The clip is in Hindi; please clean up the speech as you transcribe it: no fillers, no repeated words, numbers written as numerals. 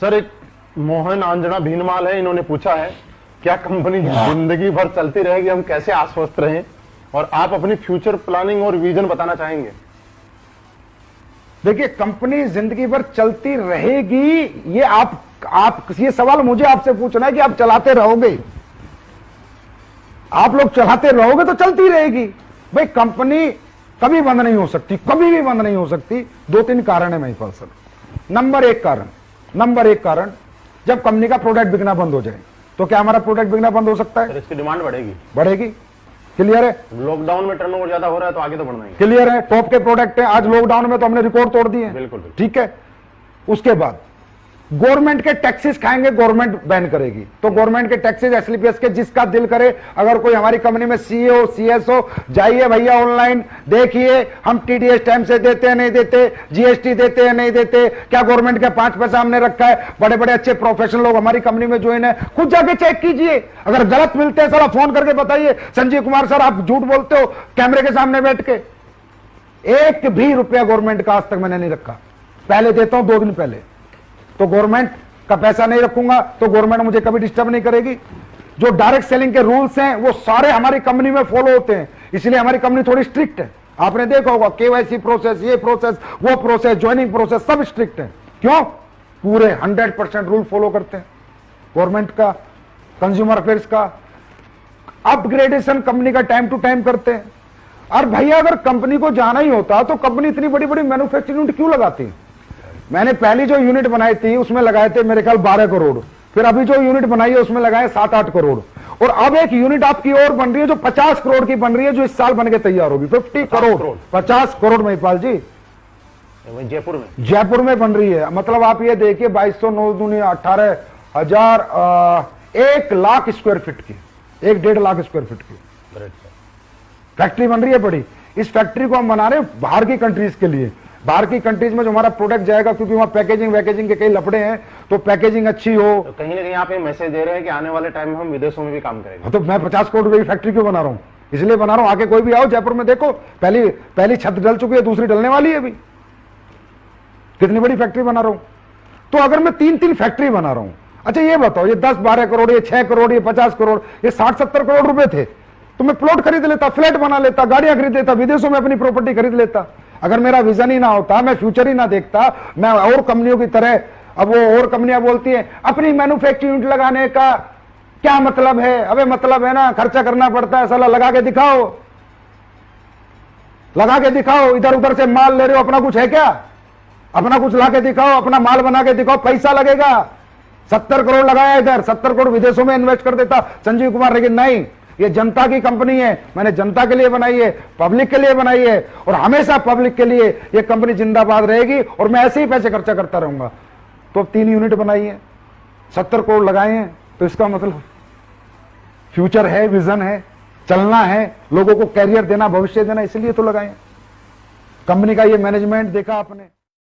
सर, एक मोहन आंजना भीनमाल है, इन्होंने पूछा है क्या कंपनी जिंदगी भर चलती रहेगी, हम कैसे आश्वस्त रहें, और आप अपनी फ्यूचर प्लानिंग और विजन बताना चाहेंगे। देखिए, कंपनी जिंदगी भर चलती रहेगी, ये आप ये सवाल मुझे आपसे पूछना है कि आप चलाते रहोगे। आप लोग चलाते रहोगे तो चलती रहेगी। भाई, कंपनी कभी बंद नहीं हो सकती, कभी भी बंद नहीं हो सकती। 2-3 कारण है महिपाल सर। नंबर एक कारण, जब कंपनी का प्रोडक्ट बिकना बंद हो जाए तो क्या हमारा प्रोडक्ट बिकना बंद हो सकता है? इसकी डिमांड बढ़ेगी। क्लियर है? लॉकडाउन में टर्नओवर ज्यादा हो रहा है तो आगे तो बढ़ना ही। क्लियर है? टॉप के प्रोडक्ट है, आज लॉकडाउन में तो हमने रिकॉर्ड तोड़ दिए। बिल्कुल। ठीक है। उसके बाद गवर्नमेंट के टैक्सेस खाएंगे, गवर्नमेंट बैन करेगी, तो गवर्नमेंट के टैक्सेस एसलीपीएस के जिसका दिल करे, अगर कोई हमारी कंपनी में सीए सीएस हो, जाइए भैया ऑनलाइन देखिए, हम टीडीएस टाइम से देते हैं नहीं देते, जीएसटी देते हैं नहीं देते, क्या गवर्नमेंट के 5 पैसा हमने रखा है। बड़े बड़े अच्छे प्रोफेशनल लोग हमारी कंपनी में ज्वाइन है, खुद जाके चेक कीजिए। अगर गलत मिलते हैं सर, फोन करके बताइए, संजीव कुमार सर आप झूठ बोलते हो कैमरे के सामने बैठ के। 1 भी रुपया गवर्नमेंट का आज तक मैंने नहीं रखा। पहले देता हूं 2 दिन पहले, तो गवर्नमेंट का पैसा नहीं रखूंगा तो गवर्नमेंट मुझे कभी डिस्टर्ब नहीं करेगी। जो डायरेक्ट सेलिंग के रूल्स हैं वो सारे हमारी कंपनी में फॉलो होते हैं, इसलिए हमारी कंपनी थोड़ी स्ट्रिक्ट है। आपने देखा होगा केवाईसी प्रोसेस, ये प्रोसेस, वो प्रोसेस, ज्वाइनिंग प्रोसेस, सब स्ट्रिक्ट है। क्यों? पूरे 100% रूल फॉलो करते हैं गवर्नमेंट का, कंज्यूमर अफेयर्स का। अपग्रेडेशन कंपनी का टाइम टू टाइम करते हैं। और भैया, अगर कंपनी को जाना ही होता तो कंपनी इतनी बड़ी बड़ी मैन्युफैक्चरिंग यूनिट क्यों लगाती? मैंने पहली जो यूनिट बनाई थी उसमें लगाए थे मेरे ख्याल 12 करोड़, फिर अभी जो यूनिट बनाई है उसमें लगाए 7-8 करोड़, और अब एक यूनिट आपकी और बन रही है जो 50 करोड़ की बन रही है, जो इस साल बन के तैयार होगी। 50 करोड़ 50 करोड़ महिपाल जी, जयपुर में बन रही है। मतलब आप ये देखिए 2209 दूनी 18,000, 1 लाख स्क्वायर फीट की, 1-1.5 लाख स्क्वायर फीट की फैक्ट्री बन रही है बड़ी। इस फैक्ट्री को हम बना रहे हैं बाहर की कंट्रीज के लिए। बाहर की कंट्रीज में जो हमारा प्रोडक्ट जाएगा, क्योंकि वहां पैकेजिंग के कई लफड़े हैं, तो पैकेजिंग अच्छी हो। तो कहीं ना कहीं आप ये मैसेज दे रहे हैं कि आने वाले टाइम में हम विदेशों में भी काम करेंगे। तो मैं 50 करोड़ रुपए की फैक्ट्री क्यों बना रहा हूं? इसलिए बना रहा हूं, आके कोई भी आओ जयपुर में देखो, पहली छत डल चुकी है, दूसरी डलने वाली है अभी। कितनी बड़ी फैक्ट्री बना रहा हूं। तो अगर मैं 3-3 फैक्ट्री बना रहा हूं, अच्छा ये बताओ, ये 10-12 करोड़, ये 6 करोड़, ये 50 करोड़, ये 60-70 करोड़ रुपए थे, तो मैं प्लॉट खरीद लेता, फ्लैट बना लेता, गाड़ियां खरीद लेता, विदेशों में अपनी प्रॉपर्टी खरीद लेता। अगर मेरा विजन ही ना होता, मैं फ्यूचर ही ना देखता, मैं और कंपनियों की तरह, अब वो और कंपनियां बोलती हैं अपनी मैन्युफैक्चरिंग यूनिट लगाने का क्या मतलब है? अबे मतलब है ना, खर्चा करना पड़ता है, साला लगा के दिखाओ, लगा के दिखाओ। इधर उधर से माल ले रहे हो, अपना कुछ है क्या? अपना कुछ ला के दिखाओ, अपना माल बना के दिखाओ, पैसा लगेगा। 70 करोड़ लगाया इधर, 70 करोड़ विदेशों में इन्वेस्ट कर देता संजीव कुमार, लेकिन नहीं, ये जनता की कंपनी है, मैंने जनता के लिए बनाई है, पब्लिक के लिए बनाई है, और हमेशा पब्लिक के लिए ये कंपनी जिंदाबाद रहेगी, और मैं ऐसे ही पैसे खर्चा करता रहूंगा। तो 3 यूनिट बनाई है, 70 करोड़ लगाए हैं, तो इसका मतलब फ्यूचर है, विजन है, चलना है, लोगों को कैरियर देना, भविष्य देना, इसलिए तो लगाए। कंपनी का ये मैनेजमेंट देखा आपने।